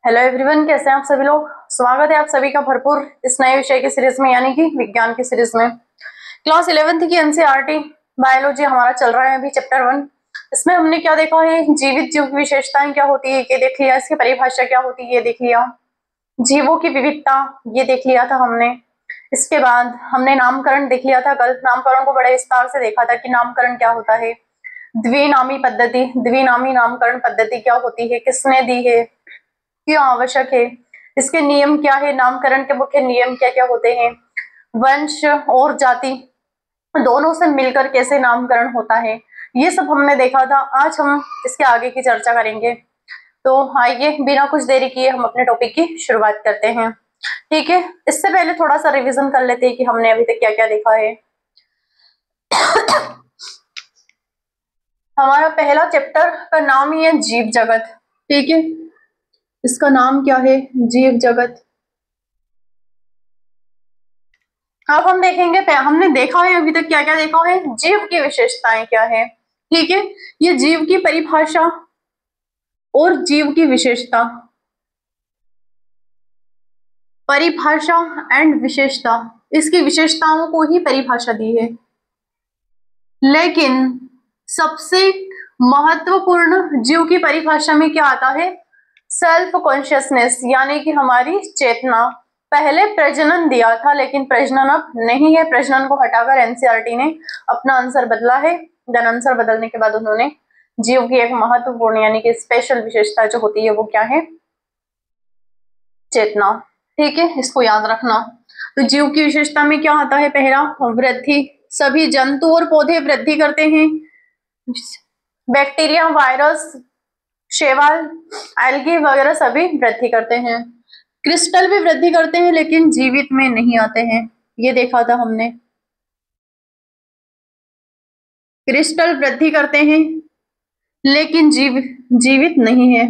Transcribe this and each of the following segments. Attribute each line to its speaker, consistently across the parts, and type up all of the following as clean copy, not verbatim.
Speaker 1: Hello everyone, कैसे हैं आप सभी लोग। स्वागत है आप सभी का भरपूर इस नए विषय की सीरीज में, यानी कि विज्ञान की सीरीज में। क्लास 11th की एनसीईआरटी बायोलॉजी हमारा चल रहा है अभी, चैप्टर 1। इसमें हमने क्या देखा है, जीवित जीव की विशेषताएं क्या होती है ये देख लिया, इसकी परिभाषा क्या होती है ये देख लिया, जीवों की विविधता ये देख लिया था हमने। इसके बाद हमने नामकरण देख लिया था कल। नामकरण को बड़े विस्तार से देखा था कि नामकरण क्या होता है, द्विनामी पद्धति, द्विनामी नामकरण पद्धति क्या होती है, किसने दी है, क्यों आवश्यक है, इसके नियम क्या है, नामकरण के मुख्य नियम क्या क्या होते हैं, वंश और जाति दोनों से मिलकर कैसे नामकरण होता है, ये सब हमने देखा था। आज हम इसके आगे की चर्चा करेंगे। तो आइए बिना कुछ देरी किए हम अपने टॉपिक की शुरुआत करते हैं। ठीक है, इससे पहले थोड़ा सा रिवीजन कर लेते हैं कि हमने अभी तक क्या क्या देखा है। हमारा पहला चैप्टर का नाम ही है जीव जगत। ठीक है, इसका नाम क्या है, जीव जगत। अब हम देखेंगे, हमने देखा है अभी तक क्या क्या देखा है, जीव की विशेषताएं क्या है। ठीक है, ये जीव की परिभाषा और जीव की विशेषता, परिभाषा एंड विशेषता, इसकी विशेषताओं को ही परिभाषा दी है। लेकिन सबसे महत्वपूर्ण जीव की परिभाषा में क्या आता है, सेल्फ कॉन्शियसनेस, यानी कि हमारी चेतना। पहले प्रजनन दिया था लेकिन प्रजनन अब नहीं है, प्रजनन को हटाकर एनसीईआरटी ने अपना आंसर बदला है। देन आंसर बदलने के बाद उन्होंने जीव की एक महत्वपूर्ण यानी कि स्पेशल विशेषता जो होती है वो क्या है, चेतना। ठीक है, इसको याद रखना। तो जीव की विशेषता में क्या आता है, पहला वृद्धि, सभी जंतु और पौधे वृद्धि करते हैं। बैक्टीरिया, वायरस, शैवाल, एल्गी वगैरह सभी वृद्धि करते हैं। क्रिस्टल भी वृद्धि करते हैं लेकिन जीवित में नहीं आते हैं, ये देखा था हमने। क्रिस्टल वृद्धि करते हैं लेकिन जीवित नहीं है,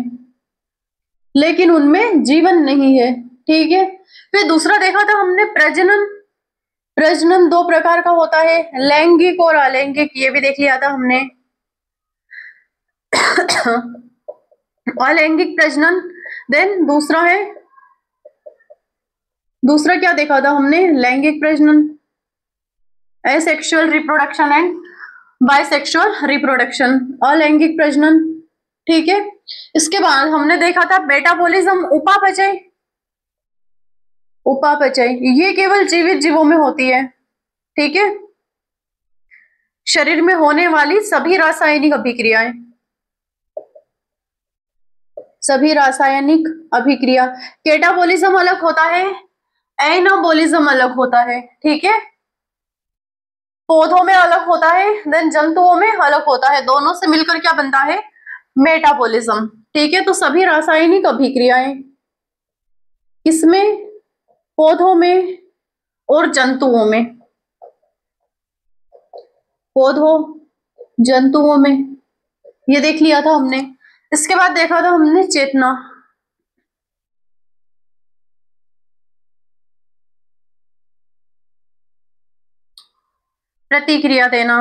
Speaker 1: लेकिन उनमें जीवन नहीं है। ठीक है, फिर दूसरा देखा था हमने प्रजनन। प्रजनन दो प्रकार का होता है, लैंगिक और अलैंगिक, ये भी देख लिया था हमने। अलैंगिक प्रजनन। देन दूसरा क्या देखा था हमने, लैंगिक प्रजनन, asexual reproduction and bisexual reproduction, अलैंगिक प्रजनन। ठीक है, इसके बाद हमने देखा था मेटाबॉलिज्म, उपापचय। उपापचय ये केवल जीवित जीवों में होती है। ठीक है, शरीर में होने वाली सभी रासायनिक अभिक्रियाएं, सभी रासायनिक अभिक्रिया। कैटाबॉलिज्म अलग होता है, एनाबॉलिज्म अलग होता है। ठीक है, पौधों में अलग होता है, देन जंतुओं में अलग होता है, दोनों से मिलकर क्या बनता है, मेटाबॉलिज्म। ठीक है, तो सभी रासायनिक अभिक्रियाएं किसमें, पौधों में और जंतुओं में, पौधों जंतुओं में, ये देख लिया था हमने। इसके बाद देखा था हमने चेतना। प्रतिक्रिया देना,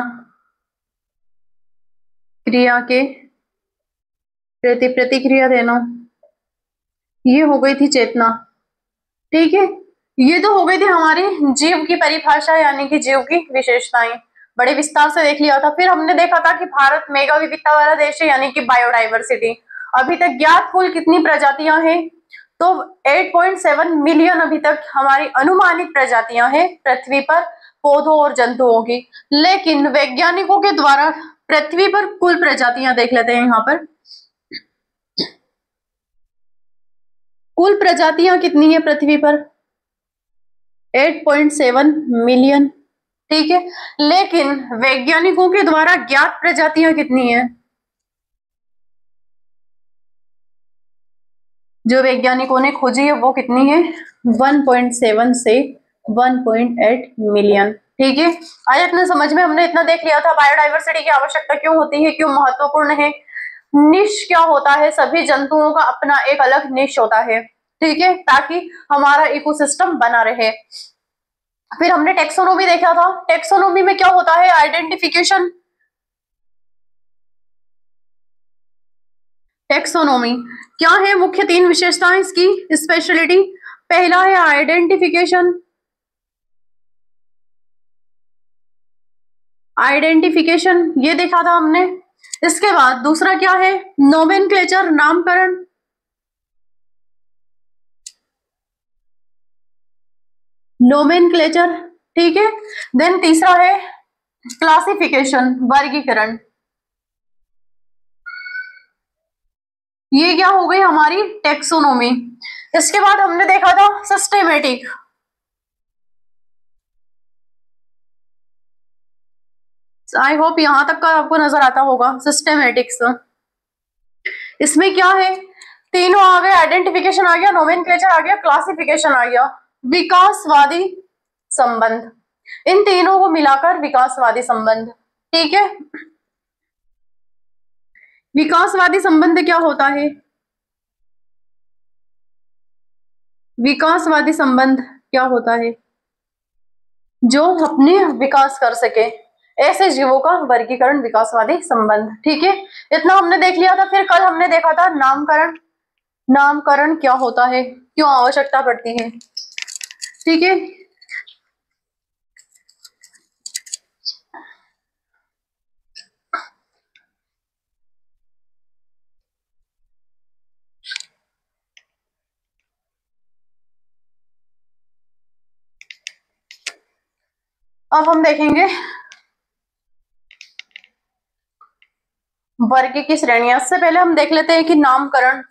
Speaker 1: क्रिया के प्रति प्रतिक्रिया देना, ये हो गई थी चेतना। ठीक है, ये तो हो गई थी हमारी जीव की परिभाषा यानी कि जीव की विशेषताएं, बड़े विस्तार से देख लिया था। फिर हमने देखा था कि भारत मेगा विविधता वाला देश है यानी कि बायोडाइवर्सिटी। अभी तक ज्ञात कुल कितनी प्रजातियां हैं, तो 8.7 मिलियन अभी तक हमारी अनुमानित प्रजातियां हैं पृथ्वी पर, पौधों और जंतुओं की। लेकिन वैज्ञानिकों के द्वारा पृथ्वी पर कुल प्रजातियां देख लेते हैं, यहाँ पर कुल प्रजातियां कितनी है पृथ्वी पर, 8.7 मिलियन। ठीक है, लेकिन वैज्ञानिकों के द्वारा ज्ञात प्रजातियां कितनी है, जो वैज्ञानिकों ने खोजी है वो कितनी है, 1.7 से 1.8 मिलियन। ठीक है, आज अपने समझ में हमने इतना देख लिया था, बायोडाइवर्सिटी की आवश्यकता क्यों होती है, क्यों महत्वपूर्ण है, निश क्या होता है, सभी जंतुओं का अपना एक अलग निश होता है। ठीक है, ताकि हमारा इकोसिस्टम बना रहे। फिर हमने टेक्सोनोमी देखा था। टेक्सोनोमी में क्या होता है, आइडेंटिफिकेशन। टेक्सोनोमी क्या है, मुख्य 3 विशेषताएं इसकी, स्पेशलिटी। पहला है आइडेंटिफिकेशन, आइडेंटिफिकेशन ये देखा था हमने। इसके बाद दूसरा क्या है, नोमेनक्लेचर, नामकरण। नोमेनक्लेचर, ठीक है। देन तीसरा है क्लासिफिकेशन, वर्गीकरण। ये क्या हो गई हमारी टेक्सोनोमी। इसके बाद हमने देखा था सिस्टेमेटिक, आई होप यहां तक का आपको नजर आता होगा। सिस्टेमेटिक्स इसमें क्या है, तीनों आ गए, आइडेंटिफिकेशन आ गया, नोमेनक्लेचर आ गया, क्लासिफिकेशन आ गया, विकासवादी संबंध। इन तीनों को मिलाकर विकासवादी संबंध, ठीक है। विकासवादी संबंध क्या होता है, विकासवादी संबंध क्या होता है, जो अपने विकास कर सके ऐसे जीवों का वर्गीकरण विकासवादी संबंध, ठीक है। इतना हमने देख लिया था। फिर कल हमने देखा था नामकरण, नामकरण क्या होता है, क्यों आवश्यकता पड़ती है, ठीक है। अब हम देखेंगे वर्ग की श्रेणियां। इससे पहले हम देख लेते हैं कि नामकरण।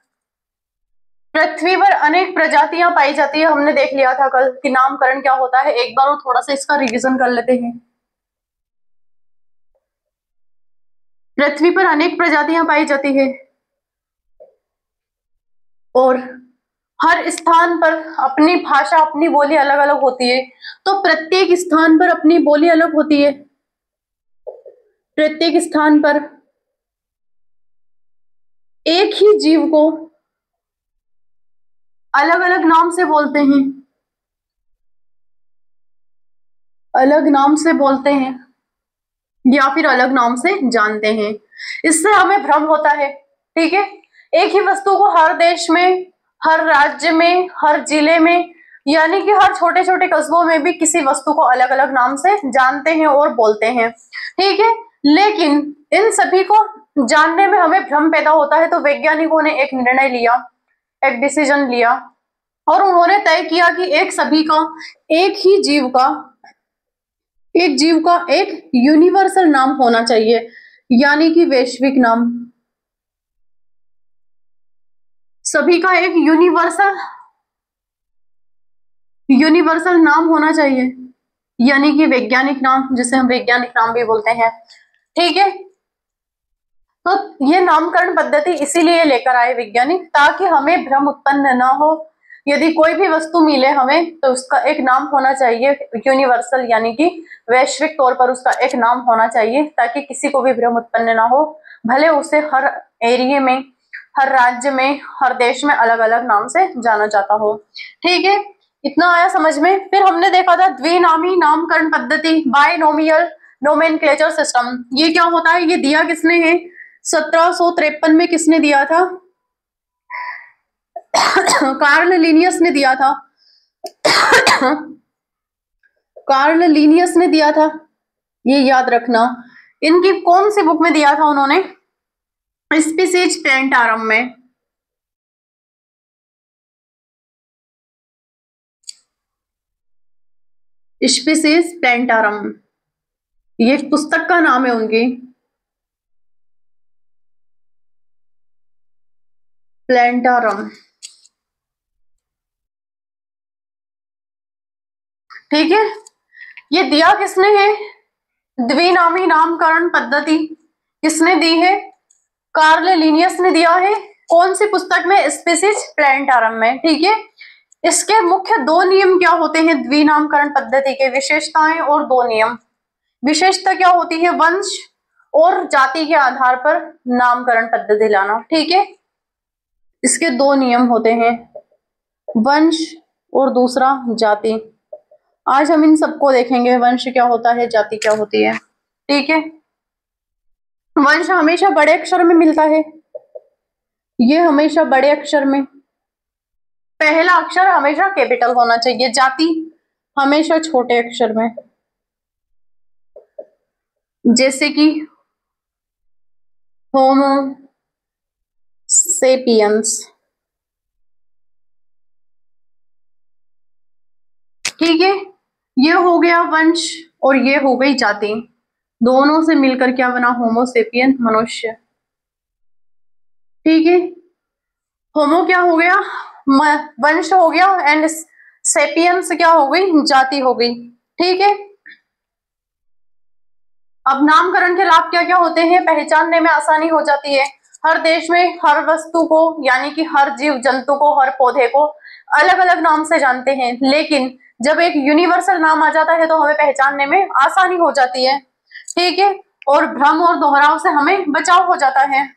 Speaker 1: पृथ्वी पर अनेक प्रजातियां पाई जाती है, हमने देख लिया था कल कि नामकरण क्या होता है। एक बार और थोड़ा सा इसका रिवीजन कर लेते हैं। पृथ्वी पर अनेक प्रजातियां पाई जाती है और हर स्थान पर अपनी भाषा, अपनी बोली अलग अलग होती है। तो प्रत्येक स्थान पर अपनी बोली अलग होती है, प्रत्येक स्थान पर एक ही जीव को अलग अलग नाम से बोलते हैं, अलग नाम से बोलते हैं या फिर अलग नाम से जानते हैं। इससे हमें भ्रम होता है, ठीक है। एक ही वस्तु को हर देश में, हर राज्य में, हर जिले में, यानी कि हर छोटे छोटे कस्बों में भी किसी वस्तु को अलग अलग नाम से जानते हैं और बोलते हैं, ठीक है। लेकिन इन सभी को जानने में हमें भ्रम पैदा होता है। तो वैज्ञानिकों ने एक निर्णय लिया, एक डिसीजन लिया और उन्होंने तय किया कि एक सभी का, एक ही जीव का, एक जीव का एक यूनिवर्सल नाम होना चाहिए, यानी कि वैश्विक नाम। सभी का एक यूनिवर्सल नाम होना चाहिए, यानी कि वैज्ञानिक नाम, जिसे हम वैज्ञानिक नाम भी बोलते हैं, ठीक है। तो ये नामकरण पद्धति इसीलिए लेकर आए वैज्ञानिक, ताकि हमें भ्रम उत्पन्न ना हो। यदि कोई भी वस्तु मिले हमें तो उसका एक नाम होना चाहिए यूनिवर्सल, यानी कि वैश्विक तौर पर उसका एक नाम होना चाहिए, ताकि किसी को भी भ्रम उत्पन्न ना हो। भले उसे हर एरिया में, हर राज्य में, हर देश में अलग अलग नाम से जाना जाता हो, ठीक है। इतना आया समझ में। फिर हमने देखा था द्विनामी नामकरण पद्धति, बायनोमियल नोमेनक्लेचर सिस्टम। ये क्या होता है, ये दिया किसने है, 1753 में किसने दिया था, कार्ल लिनियस ने दिया था, कार्ल लिनियस ने दिया था, ये याद रखना। इनकी कौन सी बुक में दिया था उन्होंने, स्पीसीज प्लांटारम में। स्पीसीज प्लांटारम ये पुस्तक का नाम है उनकी, प्लांटारम, ठीक है। ये दिया किसने है, द्विनामी नामकरण पद्धति किसने दी है, कार्ल लिनियस ने दिया है। कौन सी पुस्तक में, स्पीसीज प्लांटारम में, ठीक है। इसके मुख्य 2 नियम क्या होते हैं द्विनामकरण पद्धति के, विशेषताएं और 2 नियम। विशेषता क्या होती है, वंश और जाति के आधार पर नामकरण पद्धति लाना, ठीक है। इसके 2 नियम होते हैं, वंश और दूसरा जाति। आज हम इन सबको देखेंगे, वंश क्या होता है, जाति क्या होती है, ठीक है। वंश हमेशा बड़े अक्षर में मिलता है, ये हमेशा बड़े अक्षर में, पहला अक्षर हमेशा कैपिटल होना चाहिए। जाति हमेशा छोटे अक्षर में, जैसे कि होमो सेपियंस। ठीक है, ये हो गया वंश और ये हो गई जाति, दोनों से मिलकर क्या बना? होमो सेपियन, मनुष्य। ठीक है, होमो क्या हो गया? वंश हो गया, एंड सेपियंस क्या हो गई? जाति हो गई। ठीक है, अब नामकरण के लाभ क्या क्या होते हैं? पहचानने में आसानी हो जाती है। हर देश में हर वस्तु को, यानी कि हर जीव जंतु को, हर पौधे को अलग अलग नाम से जानते हैं, लेकिन जब एक यूनिवर्सल नाम आ जाता है तो हमें पहचानने में आसानी हो जाती है। ठीक है, और भ्रम और दोहराव से हमें बचाव हो जाता है।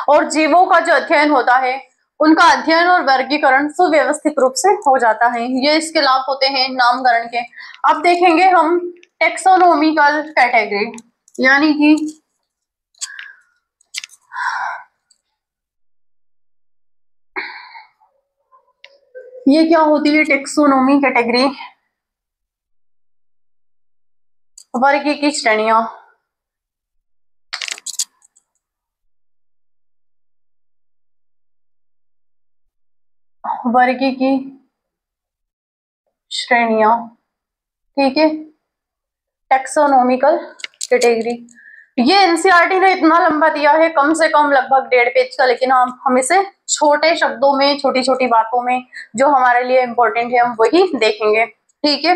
Speaker 1: और जीवों का जो अध्ययन होता है, उनका अध्ययन और वर्गीकरण सुव्यवस्थित रूप से हो जाता है। ये इसके लाभ होते हैं नामकरण के। अब देखेंगे हम टेक्सोनोमिकल कैटेगरी, यानी कि ये क्या होती है? टेक्सोनोमी कैटेगरी, वर्ग की श्रेणियां। वर्ग की श्रेणियां, ठीक है, टेक्सोनोमिकल कैटेगरी। ये एनसीईआरटी ने इतना लंबा दिया है, कम से कम लगभग 1.5 पेज का, लेकिन हम इसे छोटे शब्दों में, छोटी छोटी बातों में जो हमारे लिए इंपॉर्टेंट है हम वही देखेंगे। ठीक है,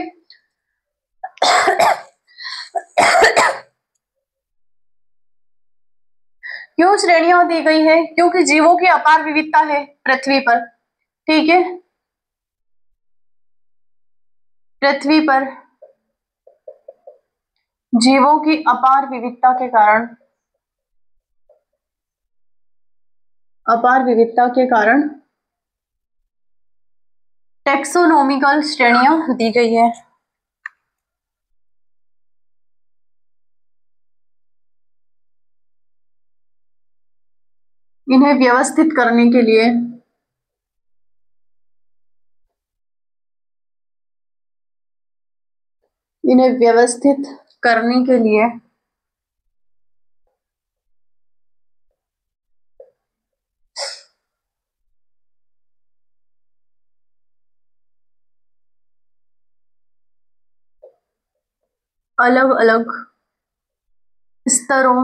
Speaker 1: क्यों श्रेणियां दी गई है? क्योंकि जीवों की अपार विविधता है पृथ्वी पर। ठीक है, पृथ्वी पर जीवों की अपार विविधता के कारण, अपार विविधता के कारण टेक्सोनोमिकल श्रेणियां दी गई है। इन्हें व्यवस्थित करने के लिए अलग अलग स्तरों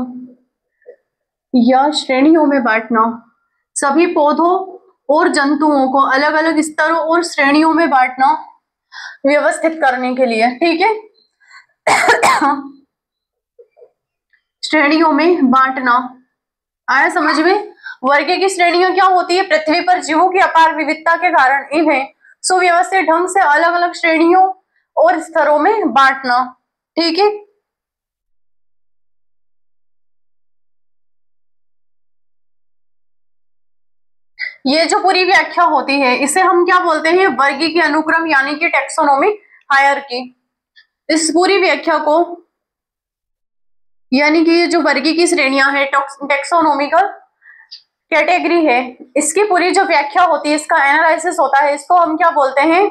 Speaker 1: या श्रेणियों में बांटना, सभी पौधों और जंतुओं को अलग अलग स्तरों और श्रेणियों में बांटना, व्यवस्थित करने के लिए। ठीक है, श्रेणियों में बांटना आया समझ में? वर्ग की श्रेणियां क्या होती है? पृथ्वी पर जीवों की अपार विविधता के कारण इन्हें सुव्यवस्थित ढंग से अलग अलग श्रेणियों और स्तरों में बांटना। ठीक है, ये जो पूरी व्याख्या होती है इसे हम क्या बोलते हैं? वर्गीय अनुक्रम, यानी कि टेक्सोनोमिक हायरार्की। इस पूरी व्याख्या को, यानी कि ये जो वर्गीय की श्रेणियां है, टेक्सोनोमिकल कैटेगरी है, इसकी पूरी जो व्याख्या होती है, इसका एनालिसिस होता है, इसको हम क्या बोलते हैं?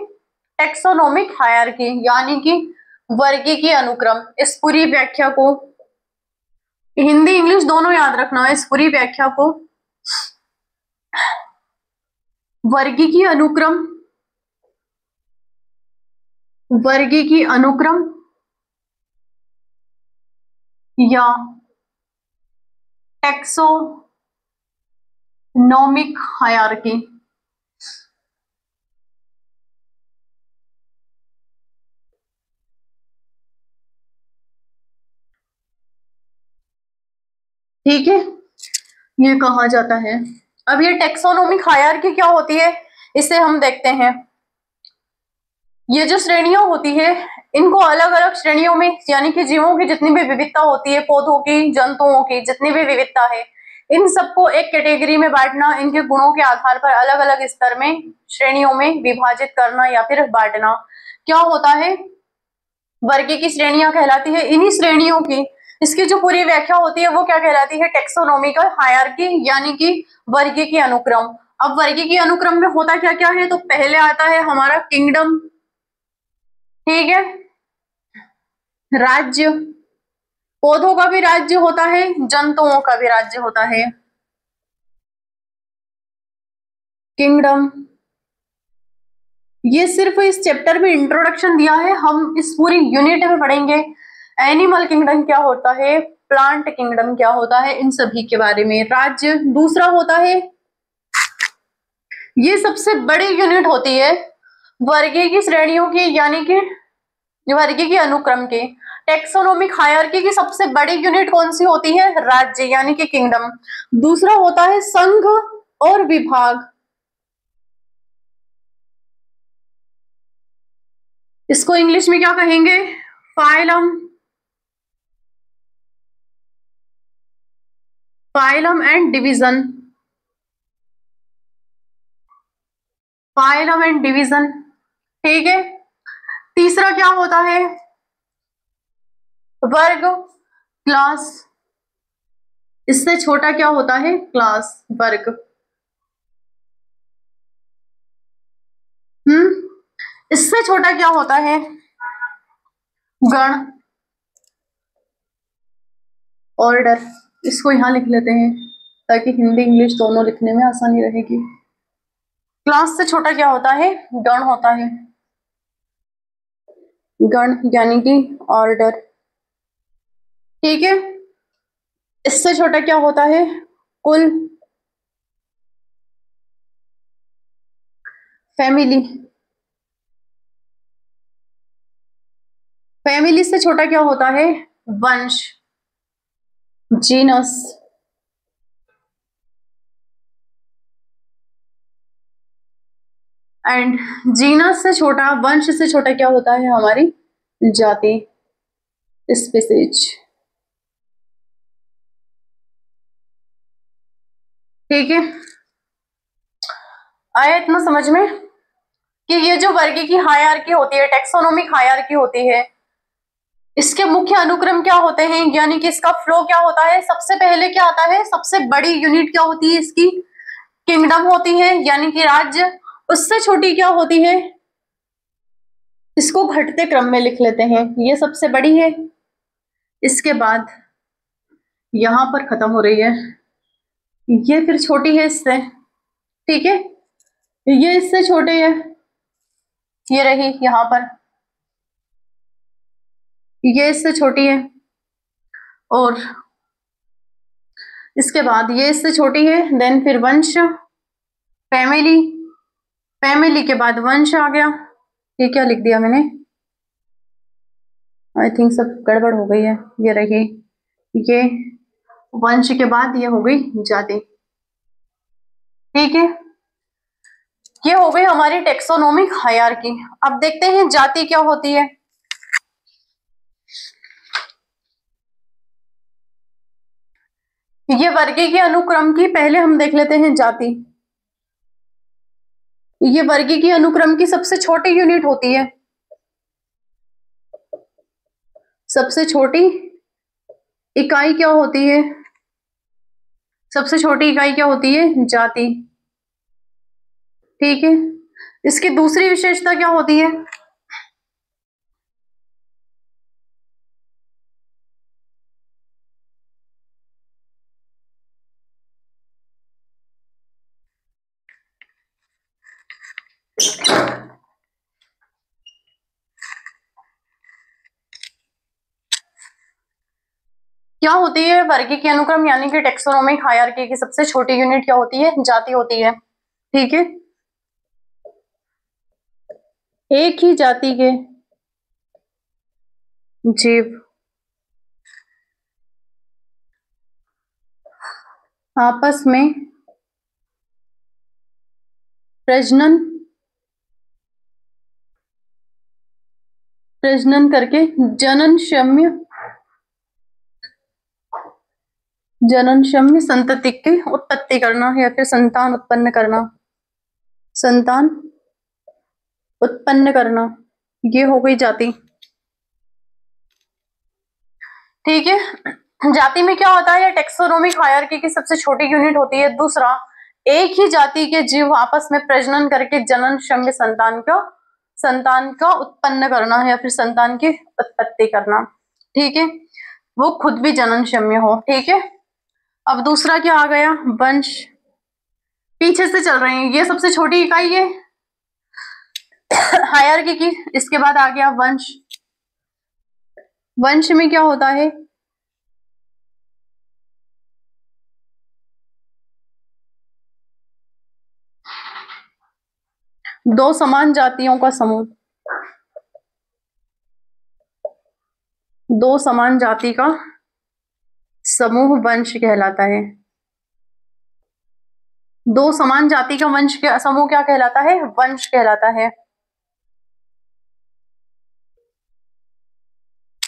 Speaker 1: टेक्सोनोमिक हायरार्की, यानी कि वर्गीय की अनुक्रम। इस पूरी व्याख्या को, हिंदी इंग्लिश दोनों याद रखना है, इस पूरी व्याख्या को वर्गीय की अनुक्रम, वर्गीय की अनुक्रम या टेक्सोनोमिक हायरार्की, ठीक है, ये कहा जाता है। अब ये टेक्सोनोमिक हायरार्की क्या होती है, इसे हम देखते हैं। ये जो श्रेणियां होती है, इनको अलग अलग श्रेणियों में, यानी कि जीवों की जितनी भी विविधता होती है, पौधों की, जंतुओं की जितनी भी विविधता है, इन सबको एक कैटेगरी में बांटना, इनके गुणों के आधार पर अलग अलग स्तर में, श्रेणियों में विभाजित करना या फिर बांटना, क्या होता है? वर्गीय की श्रेणियां कहलाती है। इन्हीं श्रेणियों की इसकी जो पूरी व्याख्या होती है वो क्या कहलाती है? टेक्सोनॉमिकल हायरार्की, यानी कि वर्गीय अनुक्रम। अब वर्गीय अनुक्रम में होता क्या क्या है? तो पहले आता है हमारा किंगडम, ठीक है, राज्य, पौधों का भी राज्य होता है, जंतुओं का भी राज्य होता है। किंगडम, ये सिर्फ इस चैप्टर में इंट्रोडक्शन दिया है, हम इस पूरी यूनिट में पढ़ेंगे एनिमल किंगडम क्या होता है, प्लांट किंगडम क्या होता है, इन सभी के बारे में। राज्य दूसरा होता है, ये सबसे बड़ी यूनिट होती है वर्गीय की श्रेणियों की, यानी कि वर्गीय के अनुक्रम के। टेक्सोनोमिक हायरार्की की सबसे बड़ी यूनिट कौन सी होती है? राज्य, यानी कि किंगडम। दूसरा होता है संघ और विभाग, इसको इंग्लिश में क्या कहेंगे? Phylum, phylum and division, phylum and division, ठीक है। तीसरा क्या होता है? वर्ग, क्लास, इससे छोटा क्या होता है? क्लास, वर्ग। इससे छोटा क्या होता है? गण, ऑर्डर। इसको यहां लिख लेते हैं ताकि हिंदी इंग्लिश दोनों लिखने में आसानी रहेगी। क्लास से छोटा क्या होता है? गण होता है, गण यानी कि ऑर्डर, ठीक है। इससे छोटा क्या होता है? कुल, फैमिली, फैमिली से छोटा क्या होता है? वंश, जीनस, एंड जीनस से छोटा, वंश से छोटा क्या होता है? हमारी जाति, स्पीसीज, ठीक है। आया इतना समझ में कि ये जो वर्गीय की हायरार्की होती है, टेक्सोनोमिक हायरार्की होती है, इसके मुख्य अनुक्रम क्या होते हैं, यानी कि इसका फ्लो क्या होता है? सबसे पहले क्या आता है? सबसे बड़ी यूनिट क्या होती है इसकी? किंगडम होती है, यानी कि राज्य। उससे छोटी क्या होती है? इसको घटते क्रम में लिख लेते हैं, ये सबसे बड़ी है, इसके बाद यहां पर खत्म हो रही है, ये फिर छोटी है इससे, ठीक है, ये इससे छोटे है, ये रही यहां पर, ये इससे छोटी है, और इसके बाद ये इससे छोटी है। देन फिर वंश, फैमिली, फैमिली के बाद वंश आ गया। ये क्या लिख दिया मैंने? आई थिंक सब गड़बड़ हो गई है। ये रही, ये वंश के बाद ये हो गई जाति, ठीक है। ये हो गई हमारी टेक्सोनोमिक हायरार्की। अब देखते हैं जाति क्या होती है। ये वर्गीय के अनुक्रम की पहले हम देख लेते हैं जाति। ये वर्गीय के अनुक्रम की सबसे छोटी यूनिट होती है, सबसे छोटी इकाई क्या होती है? सबसे छोटी इकाई क्या होती है? जाति, ठीक है। इसकी दूसरी विशेषता क्या होती है? क्या होती है वर्गीय के अनुक्रम, यानी कि टेक्सोनोमिक हायरार्की की सबसे छोटी यूनिट क्या होती है? जाति होती है, ठीक है। एक ही जाति के जीव आपस में प्रजनन करके जननक्षम्य संतति की उत्पत्ति करना, या फिर संतान उत्पन्न करना, संतान उत्पन्न करना, ये हो गई जाति। ठीक है, जाति में क्या होता है, टेक्सोनोमिक हायरार्की की सबसे छोटी यूनिट होती है। दूसरा, एक ही जाति के जीव आपस में प्रजनन करके जननक्षम संतान का उत्पन्न करना है या फिर संतान की उत्पत्ति करना। ठीक है, वो खुद भी जननक्षम्य हो। ठीक है, अब दूसरा क्या आ गया, वंश। पीछे से चल रहे हैं, ये सबसे छोटी इकाई है हायरार्की की। इसके बाद आ गया वंश। वंश में क्या होता है, दो समान जातियों का समूह, दो समान जाति का समूह वंश कहलाता है। दो समान जाति का वंश के समूह क्या कहलाता है, वंश कहलाता है।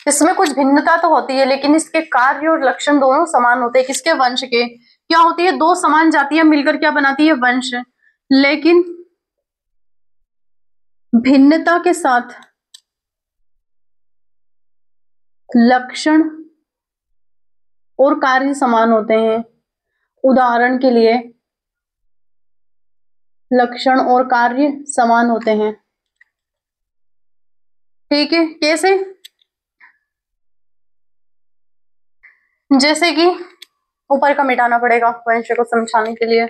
Speaker 1: इसमें कुछ भिन्नता तो होती है लेकिन इसके कार्य और लक्षण दोनों समान होते हैं। किसके, वंश के। क्या होती है, दो समान जातियां मिलकर क्या बनाती है, वंश। लेकिन भिन्नता के साथ लक्षण और कार्य समान होते हैं। उदाहरण के लिए लक्षण और कार्य समान होते हैं। ठीक है, कैसे, जैसे कि ऊपर का मिटाना पड़ेगा वंश को समझाने के लिए।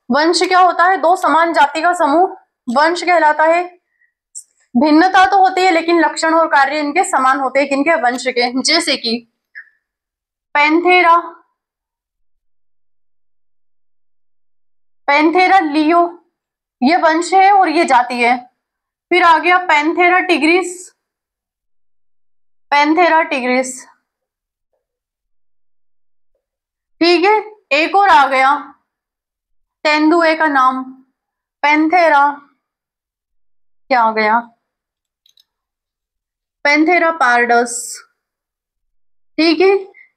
Speaker 1: वंश क्या होता है, दो समान जाति का समूह वंश कहलाता है। भिन्नता तो होती है लेकिन लक्षण और कार्य इनके समान होते हैं। किनके, वंश के। जैसे कि पैंथेरा, पैंथेरा लियो, ये वंश है और ये जाति है। फिर आ गया पैंथेरा टिग्रिस, पैंथेरा टिग्रिस। ठीक है, एक और आ गया तेंदुए का नाम, पैंथेरा, क्या आ गया, पैंथेरा पार्डस। ठीक है,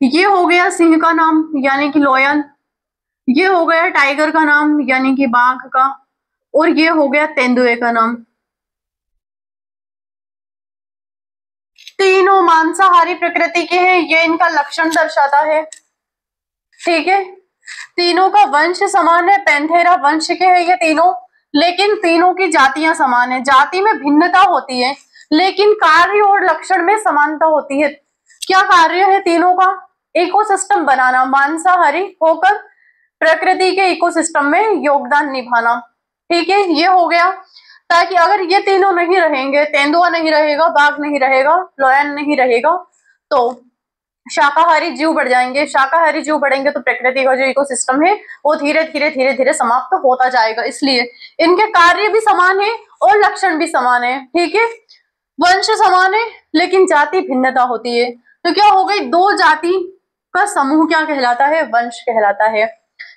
Speaker 1: ये हो गया सिंह का नाम यानी कि लोयन, ये हो गया टाइगर का नाम यानी कि बाघ का, और ये हो गया तेंदुए का नाम। तीनों मांसाहारी प्रकृति के हैं, ये इनका लक्षण दर्शाता है। ठीक है, तीनों का वंश समान है, पैंथेरा वंश के हैं ये तीनों, लेकिन तीनों की जातियां समान है। जाति में भिन्नता होती है लेकिन कार्य और लक्षण में समानता होती है। क्या कार्य है तीनों का, इकोसिस्टम बनाना, मांसाहारी होकर प्रकृति के इकोसिस्टम में योगदान निभाना। ठीक है, ये हो गया, ताकि अगर ये तीनों नहीं रहेंगे, तेंदुआ नहीं रहेगा, बाघ नहीं रहेगा, लोयन नहीं रहेगा, तो शाकाहारी जीव बढ़ जाएंगे। शाकाहारी जीव बढ़ेंगे तो प्रकृति का जो इकोसिस्टम है वो धीरे धीरे धीरे धीरे समाप्त होता जाएगा। इसलिए इनके कार्य भी समान है और लक्षण भी समान है। ठीक है, वंश समान है लेकिन जाति भिन्नता होती है। तो क्या हो गई, दो जाति का समूह क्या कहलाता है, वंश कहलाता है।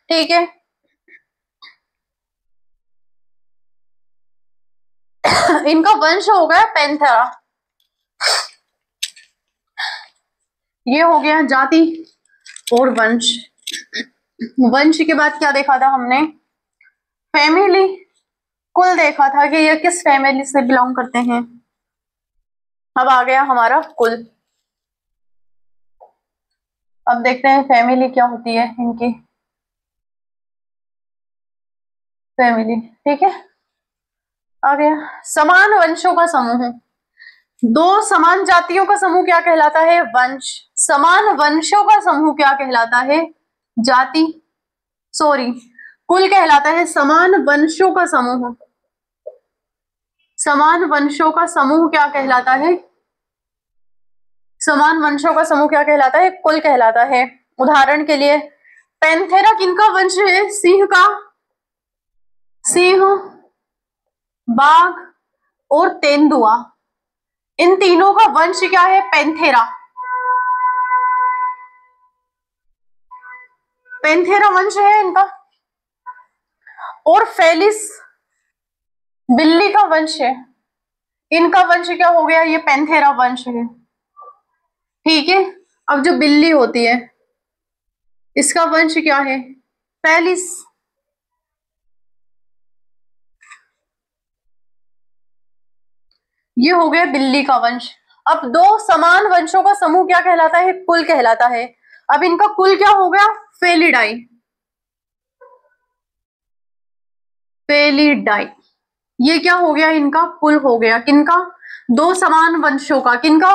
Speaker 1: ठीक है, इनका वंश हो गया पैंथेरा, ये हो गया जाति और वंश। वंश के बाद क्या देखा था हमने, फैमिली, कुल देखा था कि ये किस फैमिली से बिलोंग करते हैं। अब आ गया हमारा कुल। अब देखते हैं फैमिली क्या होती है इनकी, फैमिली। ठीक है, आ गया समान वंशों का समूह, दो समान जातियों का समूह क्या कहलाता है, वंश। समान वंशों का समूह क्या कहलाता है, जाति, सॉरी, कुल कहलाता है। समान वंशों का समूह, समान वंशों का समूह क्या कहलाता है, समान वंशों का समूह क्या कहलाता है, कुल कहलाता है। उदाहरण के लिए पैंथेरा किनका वंश है, सिंह का, सिंह, बाघ और तेंदुआ, इन तीनों का वंश क्या है, पैंथेरा, पैंथेरा वंश है इनका। और फेलिस बिल्ली का वंश है, इनका वंश क्या हो गया, ये पैंथेरा वंश है। ठीक है, अब जो बिल्ली होती है इसका वंश क्या है, फेलिस। ये हो गया बिल्ली का वंश। अब दो समान वंशों का समूह क्या कहलाता है, कुल कहलाता है। अब इनका कुल क्या हो गया, फेलिडाई। फेलिडाई, ये क्या हो गया, इनका कुल हो गया। किनका, दो समान वंशों का। किनका,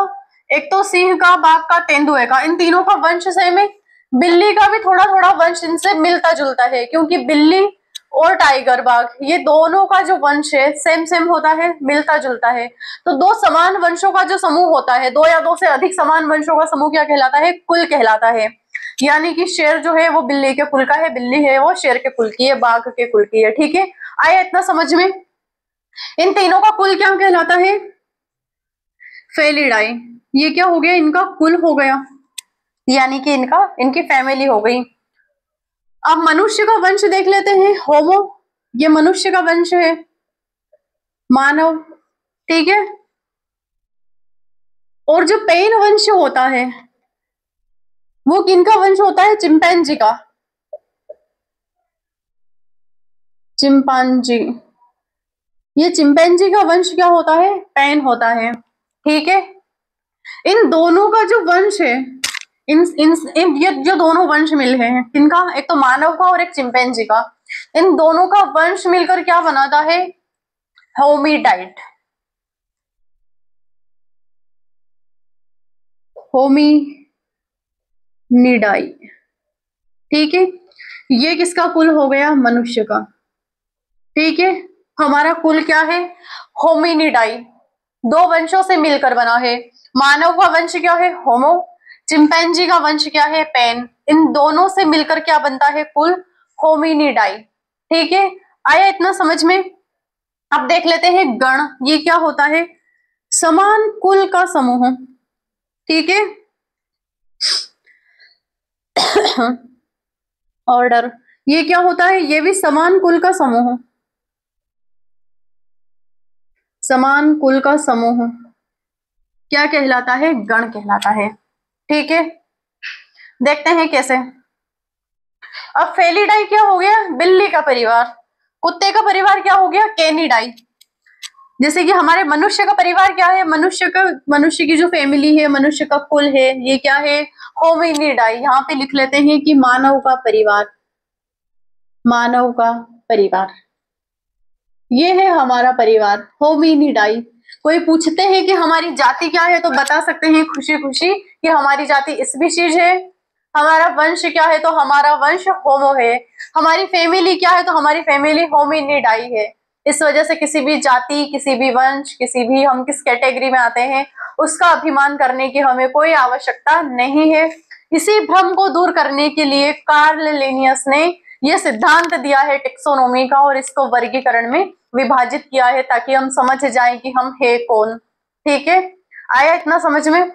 Speaker 1: एक तो सिंह का, बाघ का, तेंदुए का, इन तीनों का वंश सेम है। बिल्ली का भी थोड़ा थोड़ा वंश इनसे मिलता जुलता है, क्योंकि बिल्ली और टाइगर, बाघ, ये दोनों का जो वंश है सेम सेम होता है, मिलता जुलता है। तो दो समान वंशों का जो समूह होता है, दो या दो से अधिक समान वंशों का समूह क्या कहलाता है, कुल कहलाता है। यानी कि शेर जो है वो बिल्ली के कुल का है, बिल्ली है वो शेर के कुल की है, बाघ के कुल की है। ठीक है, आया इतना समझ में। इन तीनों का कुल क्या कहलाता है, फेलिडाई। ये क्या हो गया, इनका कुल हो गया, यानी कि इनकी फैमिली हो गई। अब मनुष्य का वंश देख लेते हैं, होमो, ये मनुष्य का वंश है, मानव। ठीक है, और जो पेन वंश होता है वो किनका वंश होता है, चिंपैंजी का, चिंपांजी। ये चिंपैंजी का वंश क्या होता है, पेन होता है। ठीक है, इन दोनों का जो वंश है, ये जो दोनों वंश मिल हैं, किनका, एक तो मानव का और एक चिंपैंजी का, इन दोनों का वंश मिलकर क्या बनाता है, होमिडाइट। होमिनिडाई। ठीक है, ये किसका कुल हो गया, मनुष्य का। ठीक है, हमारा कुल क्या है, होमिनिडाई, दो वंशों से मिलकर बना है। मानव का वंश क्या है, होमो, चिंपैंजी का वंश क्या है, पेन। इन दोनों से मिलकर क्या बनता है, कुल होमिनिडाई। ठीक है, आया इतना समझ में। अब देख लेते हैं गण, ये क्या होता है, समान कुल का समूह। ठीक है, ऑर्डर, ये क्या होता है, ये भी समान कुल का समूह, समान कुल का समूह क्या कहलाता है, गण कहलाता है। ठीक है, देखते हैं कैसे। अब फेलिडाई क्या हो गया, बिल्ली का परिवार। कुत्ते का परिवार क्या हो गया, कैनिडाई। जैसे कि हमारे मनुष्य का परिवार क्या है, मनुष्य की जो फैमिली है, मनुष्य का कुल है, ये क्या है, होमिनिडाई। यहाँ पे लिख लेते हैं कि मानव का परिवार, मानव का परिवार, ये है हमारा परिवार, होमिनिडाई। कोई पूछते हैं कि हमारी जाति क्या है, तो बता सकते हैं खुशी खुशी कि हमारी जाति स्पीशीज है। हमारा वंश क्या है, तो हमारा वंश होमो है। हमारी फैमिली क्या है, तो हमारी फैमिली होमिनिडाई है। इस वजह से किसी भी जाति, किसी भी वंश, किसी भी हम किस कैटेगरी में आते हैं, उसका अभिमान करने की हमें कोई आवश्यकता नहीं है। इसी भ्रम को दूर करने के लिए कार्ल लिनियस ने यह सिद्धांत दिया है टेक्सोनोमी का, और इसको वर्गीकरण में विभाजित किया है, ताकि हम समझ जाएं कि हम है कौन। ठीक है, आया इतना समझ में।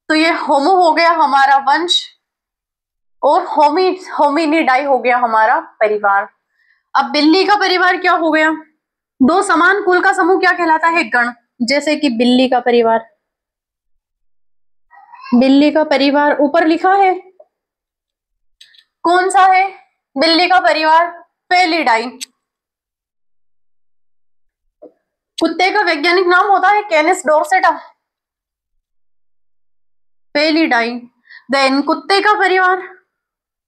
Speaker 1: तो ये होमो हो गया हमारा वंश, और होमिनिडाई हो गया हमारा परिवार। अब बिल्ली का परिवार क्या हो गया, दो समान कुल का समूह क्या कहलाता है, गण। जैसे कि बिल्ली का परिवार, बिल्ली का परिवार ऊपर लिखा है, कौन सा है, बिल्ली का परिवार, फेलिडाई। कुत्ते का वैज्ञानिक नाम होता है कैनिस डोर्सेटा, फेलिडाई। देन कुत्ते का परिवार,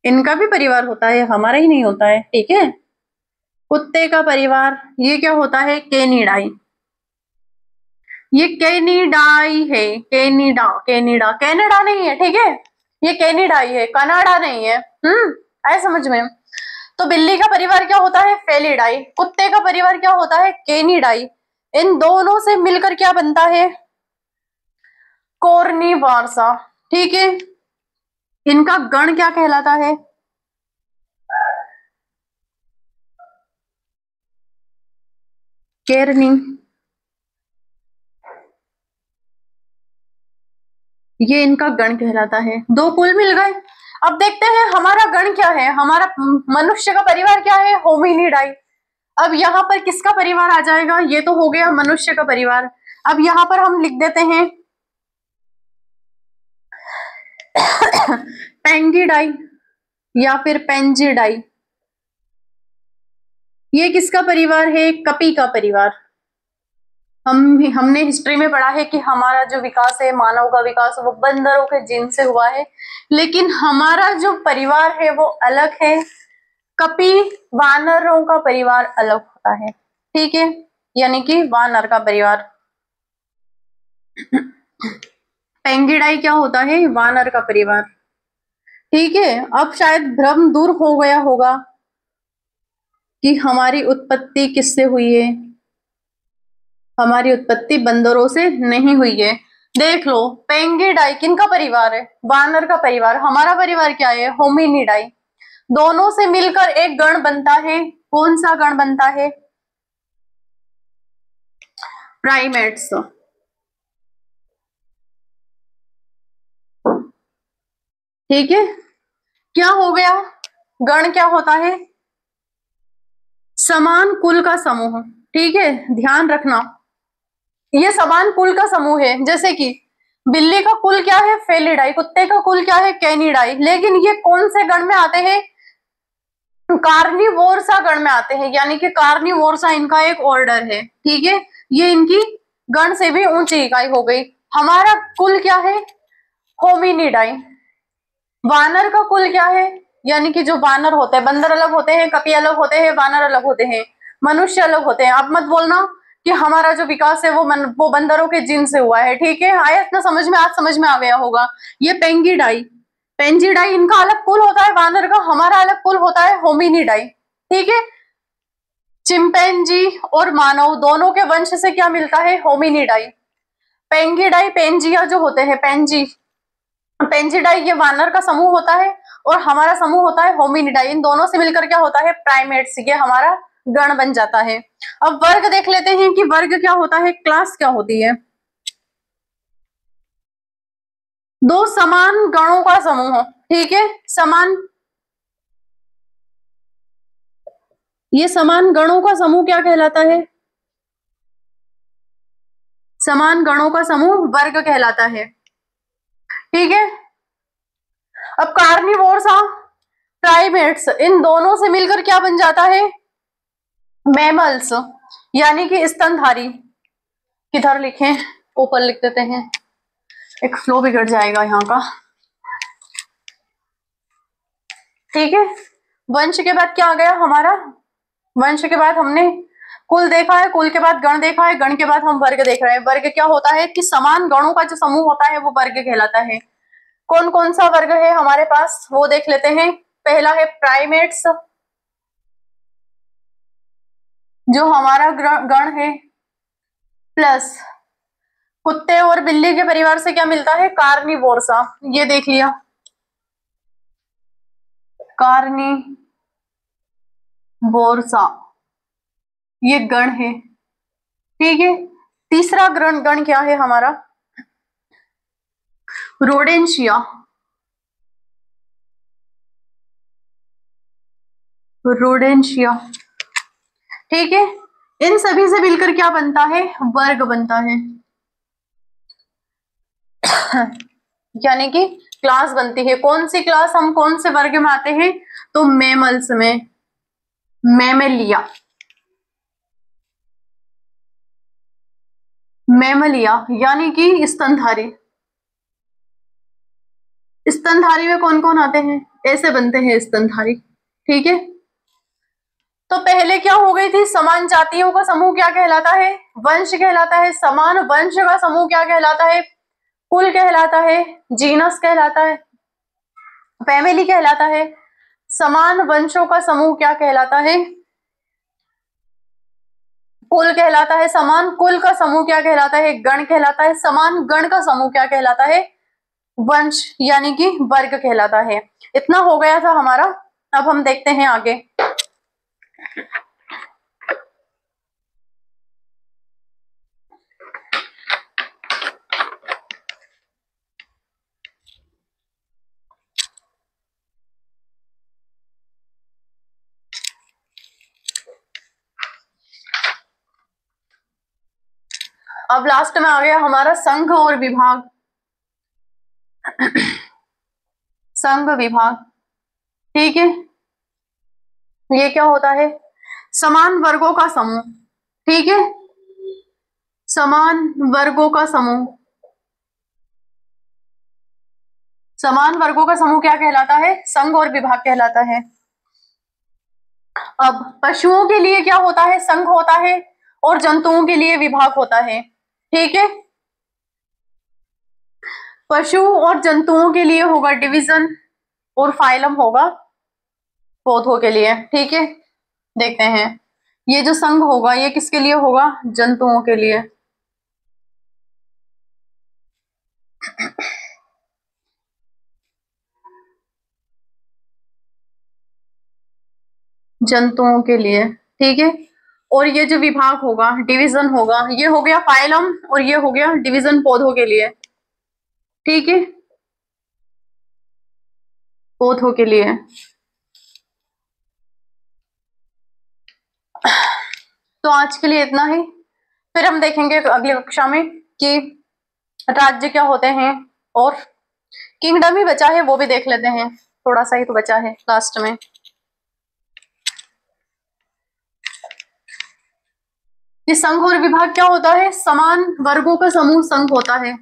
Speaker 1: इनका भी परिवार होता है, हमारा ही नहीं होता है। ठीक है, कुत्ते का परिवार ये क्या होता है, केनिडाई। ये केनिडाई है, केनिडा, केनिडा, कनाडा नहीं है। ठीक है, ये केनिडाई है, कनाडा नहीं है। आए समझ में। तो बिल्ली का परिवार क्या होता है, फेलिडाई। कुत्ते का परिवार क्या होता है, केनिडाई। इन दोनों से मिलकर क्या बनता है, कोर्निवार्सा। ठीक है, इनका गण क्या कहलाता है, केरनी। ये इनका गण कहलाता है। दो कुल मिल गए। अब देखते हैं हमारा गण क्या है, हमारा मनुष्य का परिवार क्या है, होमिनिडाई। अब यहाँ पर किसका परिवार आ जाएगा, ये तो हो गया मनुष्य का परिवार। अब यहाँ पर हम लिख देते हैं पेंगिडाई या फिर पेंजिडाई। ये किसका परिवार है, कपी का परिवार। हमने हिस्ट्री में पढ़ा है कि हमारा जो विकास है, मानव का विकास, वो बंदरों के जीन से हुआ है, लेकिन हमारा जो परिवार है वो अलग है। कपी वानरों का परिवार अलग होता है, ठीक है, यानी कि वानर का परिवार। पेंगिडाई क्या होता है, वानर का परिवार, ठीक है। अब शायद भ्रम दूर हो गया होगा कि हमारी उत्पत्ति किससे हुई है। हमारी उत्पत्ति बंदरों से नहीं हुई है। देख लो, पेंगिडाई किनका परिवार है, वानर का परिवार। हमारा परिवार क्या है, होमिनिडाई। दोनों से मिलकर एक गण बनता है, कौन सा गण बनता है, प्राइमेट्स। ठीक है, क्या हो गया, गण क्या होता है, समान कुल का समूह, ठीक है, ध्यान रखना ये समान कुल का समूह है। जैसे कि बिल्ली का कुल क्या है, फेलिडाई, कुत्ते का कुल क्या है, कैनिडाई, लेकिन ये कौन से गण में आते हैं, कार्निवोरसा गण में आते हैं, यानी कि कार्निवोरसा इनका एक ऑर्डर है, ठीक है। ये इनकी गण से भी ऊंची इकाई हो गई। हमारा कुल क्या है, होमिनिडाई। वानर का कुल क्या है, यानी कि जो वानर होते हैं, बंदर अलग होते हैं, कपी अलग होते हैं, वानर अलग होते हैं, मनुष्य अलग होते हैं। अब मत बोलना कि हमारा जो विकास है वो बंदरों के जीन से हुआ है, ठीक है। आया इतना समझ में, आज समझ में आ गया होगा। ये पेंगिडाई, पेंजिडाई इनका अलग कुल होता है वानर का, हमारा अलग कुल होता है होमिनिडाई, ठीक है। चिंपैंजी और मानव दोनों के वंश से क्या मिलता है, होमिनिडाई। पेंगिडाई पेंजिया जो होते हैं, पेंजिडाई ये वानर का समूह होता है और हमारा समूह होता है होमिनिडाई। इन दोनों से मिलकर क्या होता है, प्राइमेट्स, ये हमारा गण बन जाता है। अब वर्ग देख लेते हैं कि वर्ग क्या होता है, क्लास क्या होती है। दो समान गणों का समूह, ठीक है, ये समान गणों का समूह क्या कहलाता है, समान गणों का समूह वर्ग कहलाता है, ठीक है। अब कार्निवोर्स, प्राइमेट्स, इन दोनों से मिलकर क्या बन जाता है, मैमल्स, यानी कि स्तनधारी। किधर लिखें, ऊपर लिख देते हैं, एक फ्लो बिगड़ जाएगा यहाँ का, ठीक है। वंश के बाद क्या आ गया हमारा, वंश के बाद हमने कुल देखा है, कुल के बाद गण देखा है, गण के बाद हम वर्ग देख रहे हैं। वर्ग क्या होता है कि समान गणों का जो समूह होता है वो वर्ग कहलाता है। कौन कौन सा वर्ग है हमारे पास, वो देख लेते हैं। पहला है प्राइमेट्स, जो हमारा गण है, प्लस कुत्ते और बिल्ली के परिवार से क्या मिलता है, कार्निवोरसा, ये देख लिया, कार्निवोरसा ये गण है, ठीक है। तीसरा गण क्या है हमारा, रोडेंशिया, रोडेंशिया, ठीक है। इन सभी से मिलकर क्या बनता है, वर्ग बनता है, यानी कि क्लास बनती है। कौन सी क्लास, हम कौन से वर्ग में आते हैं, तो मैमल्स में, मैमलिया, मैमलिया यानी कि स्तनधारी। स्तनधारी में कौन कौन आते हैं, ऐसे बनते हैं स्तनधारी, ठीक है। तो पहले क्या हो गई थी, समान जातियों का समूह क्या कहलाता है, वंश कहलाता है। समान वंश का समूह क्या कहलाता है, कुल कहलाता है, जीनस कहलाता है, फैमिली कहलाता है। समान वंशों का समूह क्या कहलाता है, कुल कहलाता है। समान कुल का समूह क्या कहलाता है, गण कहलाता है। समान गण का समूह क्या कहलाता है, वंश यानी कि वर्ग कहलाता है। इतना हो गया था हमारा। अब हम देखते हैं आगे। अब लास्ट में आ गया हमारा संघ और विभाग। संघ विभाग, ठीक है। ये क्या होता है? समान वर्गों का समूह, ठीक है। समान वर्गों का समूह, समान वर्गों का समूह क्या कहलाता है? संघ और विभाग कहलाता है। अब पशुओं के लिए क्या होता है? संघ होता है, और जंतुओं के लिए विभाग होता है, ठीक है। पशु और जंतुओं के लिए होगा डिवीजन, और फाइलम होगा पौधों के लिए, ठीक है। देखते हैं, ये जो संघ होगा ये किसके लिए होगा? जंतुओं के लिए। जंतुओं के लिए, ठीक है। और ये जो विभाग होगा, डिवीजन होगा, ये हो गया फाइलम, और ये हो गया डिवीजन पौधों के लिए, ठीक है। पौधों के लिए। तो आज के लिए इतना ही, फिर हम देखेंगे अगली कक्षा में कि राज्य क्या होते हैं, और किंगडम ही बचा है वो भी देख लेते हैं, थोड़ा सा ही तो बचा है लास्ट में। ये संघ और विभाग क्या होता है? समान वर्गों का समूह संघ होता है।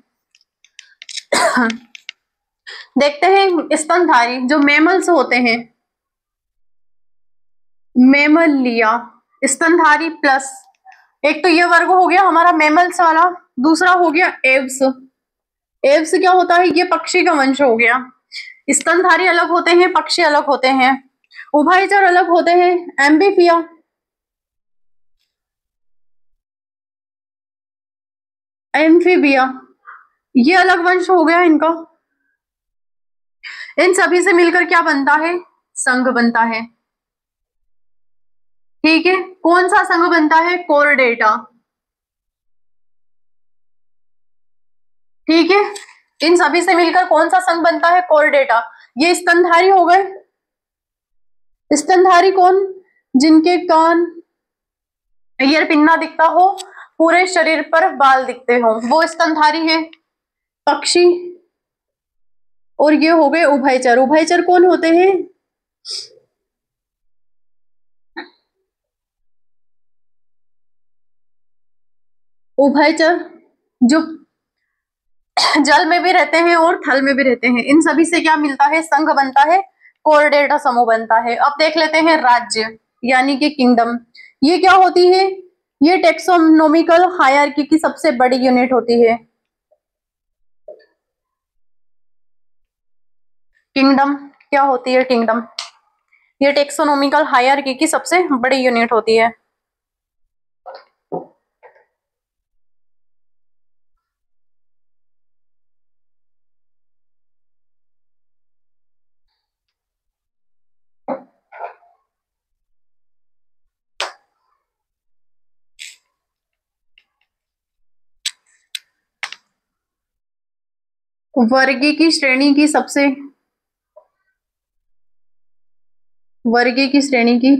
Speaker 1: देखते हैं स्तनधारी जो मेमल्स होते हैं, मेमलिया, स्तनधारी प्लस, एक तो ये वर्ग हो गया हमारा मेमल्स वाला, दूसरा हो गया एव्स। एव्स क्या होता है? ये पक्षी का वंश हो गया। स्तनधारी अलग होते हैं, पक्षी अलग होते हैं। उभयचर अलग होते हैं, एम्फीबिया। एम्फीबिया ये अलग वंश हो गया इनका। इन सभी से मिलकर क्या बनता है? संघ बनता है, ठीक है। कौन सा संघ बनता है? कोरडेटा, ठीक है। इन सभी से मिलकर कौन सा संघ बनता है? कोरडेटा। ये स्तनधारी हो गए। स्तनधारी कौन? जिनके कान, ईयर पिन्ना दिखता हो, पूरे शरीर पर बाल दिखते हो, वो स्तनधारी है, पक्षी। और ये हो गए उभयचर। उभयचर कौन होते हैं? उभयचर जो जल में भी रहते हैं और थल में भी रहते हैं। इन सभी से क्या मिलता है? संघ बनता है, कोऑर्डिनेटा समूह बनता है। अब देख लेते हैं राज्य यानी कि किंगडम। ये क्या होती है? ये टेक्सोनोमिकल हायरार्की की सबसे बड़ी यूनिट होती है। किंगडम क्या होती है? किंगडम ये टेक्सोनोमिकल हायरार्की की सबसे बड़ी यूनिट होती है। वर्गीय की श्रेणी की सबसे, वर्गीय की श्रेणी की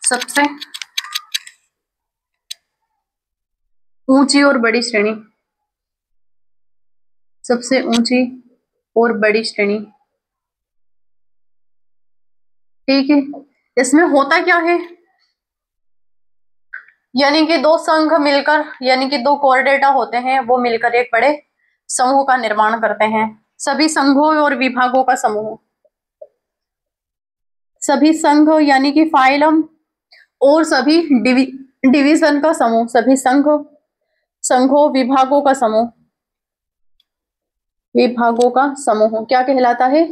Speaker 1: सबसे ऊंची और बड़ी श्रेणी, सबसे ऊंची और बड़ी श्रेणी, ठीक है। इसमें होता क्या है? यानी कि दो संघ मिलकर, यानी कि दो कोऑर्डिनेटा होते हैं, वो मिलकर एक बड़े समूह का निर्माण करते हैं। सभी संघों और विभागों का समूह, सभी संघ यानी कि फाइलम और सभी डिवीजन का समूह, सभी संघों विभागों का समूह, विभागों का समूह क्या कहलाता है?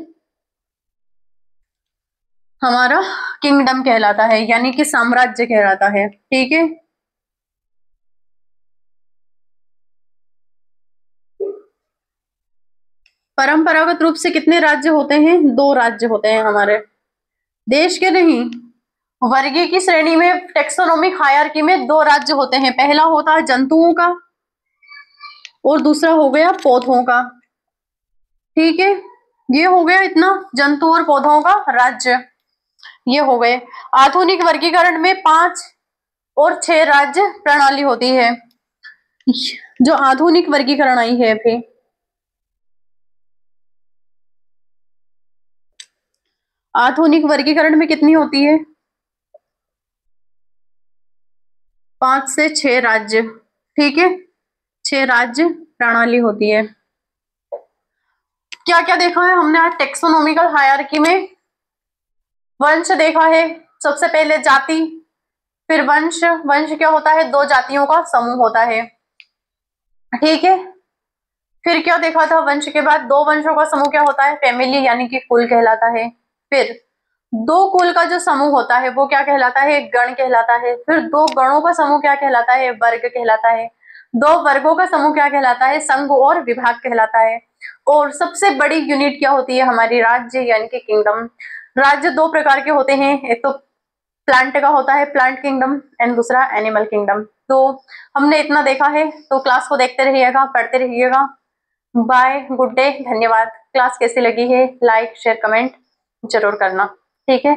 Speaker 1: हमारा किंगडम कहलाता है, यानी कि साम्राज्य कहलाता है, ठीक है। परंपरागत रूप से कितने राज्य होते हैं? 2 राज्य होते हैं हमारे देश के, नहीं, वर्गीय की श्रेणी में, टेक्सोनोमिक हायरार्की में 2 राज्य होते हैं। पहला होता है जंतुओं का और दूसरा हो गया पौधों का, ठीक है। ये हो गया इतना जंतु और पौधों का राज्य। ये हो गए। आधुनिक वर्गीकरण में 5 और 6 राज्य प्रणाली होती है। जो आधुनिक वर्गीकरण आई है अभी, आधुनिक वर्गीकरण में कितनी होती है? 5 से 6 राज्य, ठीक है, 6 राज्य प्रणाली होती है। क्या क्या देखा है हमने आज टेक्सोनोमिकल हायरार्की में? वंश देखा है, सबसे पहले जाति, फिर वंश। वंश क्या होता है? 2 जातियों का समूह होता है, ठीक है। फिर क्या देखा था? वंश के बाद 2 वंशों का समूह क्या होता है? फैमिली, यानी कि कुल कहलाता है। फिर 2 कुल का जो समूह होता है वो क्या कहलाता है? गण कहलाता है। फिर 2 गणों का समूह क्या कहलाता है? वर्ग कहलाता है। 2 वर्गों का समूह क्या कहलाता है? संघ और विभाग कहलाता है। और सबसे बड़ी यूनिट क्या होती है? हमारी राज्य, यानी कि किंगडम। राज्य 2 प्रकार के होते हैं, एक तो प्लांट का होता है, प्लांट किंगडम, एंड दूसरा एनिमल किंगडम। तो हमने इतना देखा है, तो क्लास को देखते रहिएगा, पढ़ते रहिएगा। बाय, गुड डे, धन्यवाद। क्लास कैसी लगी है लाइक शेयर कमेंट जरूर करना, ठीक है।